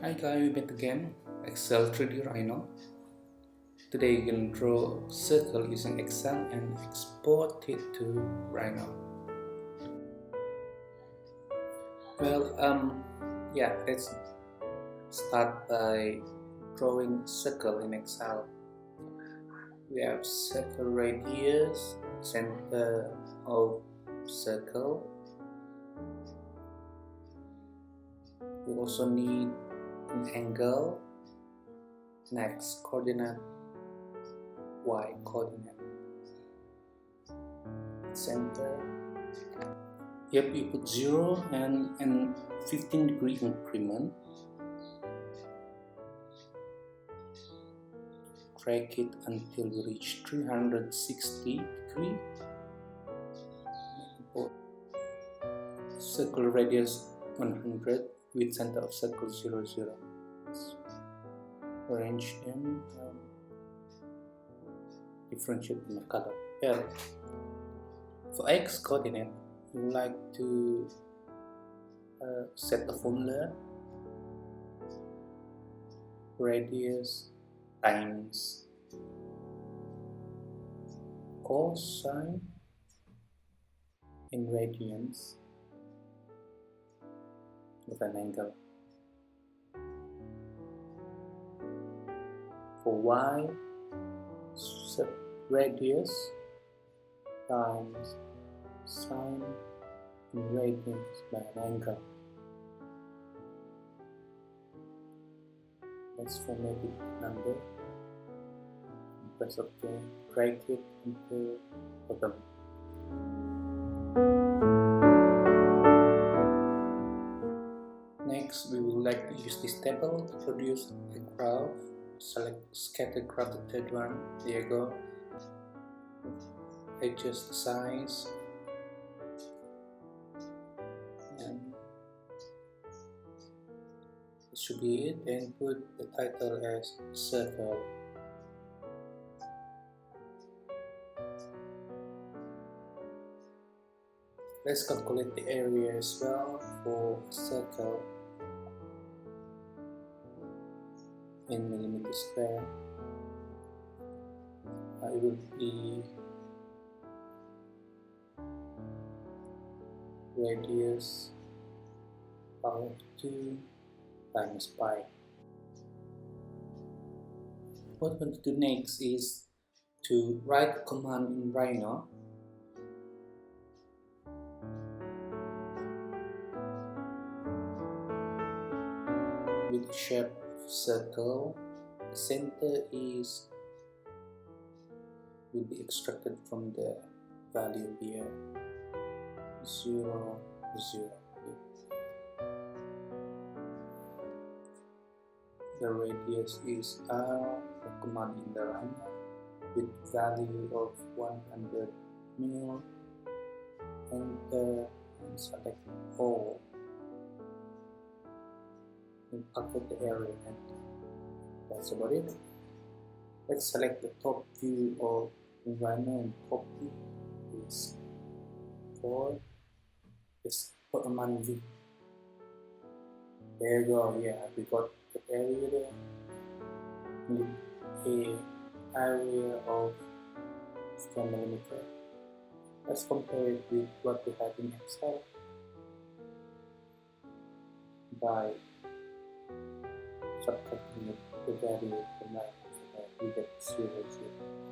Hi guys, we met again. Excel 3D Rhino. Today you can draw a circle using Excel and export it to Rhino. Let's start by drawing a circle in Excel. We have circle radius, center of circle. We also need an angle, next coordinate, y coordinate, center. Yep, you put 0 and 15-degree increment. Drag it until we reach 360 degree. Circle radius 100 with center of circle 0, 0. Arrange them, differentiate in the color. Well, for x coordinate, we would like to set a formula: radius times cosine in radians with an angle. For y, radius times sine in radians by an angle. Let's format it number. Press OK. Drag it into bottom. Next, we would like to use this table to produce a graph. Select scatter graph, the third one. There you go. Adjust the size. And this should be it. And put the title as circle. Let's calculate the area as well for a circle in millimeter square. It will be radius power 2 times pi. What we're going to do next is to write a command in Rhino with the shape of circle. The center will be extracted from the value here, 0, 0. The radius is R, the command in the Rhino with value of 100 mil. Enter and select all. And calculate the area. That's about it. Let's select the top view of Rhino, and top view is 4. Just put a man view. There you go. Yeah, we got the area there with a area of 10 millimeter. Let's compare it with what we have in Excel by subtracting the value from that, we get 0, 0.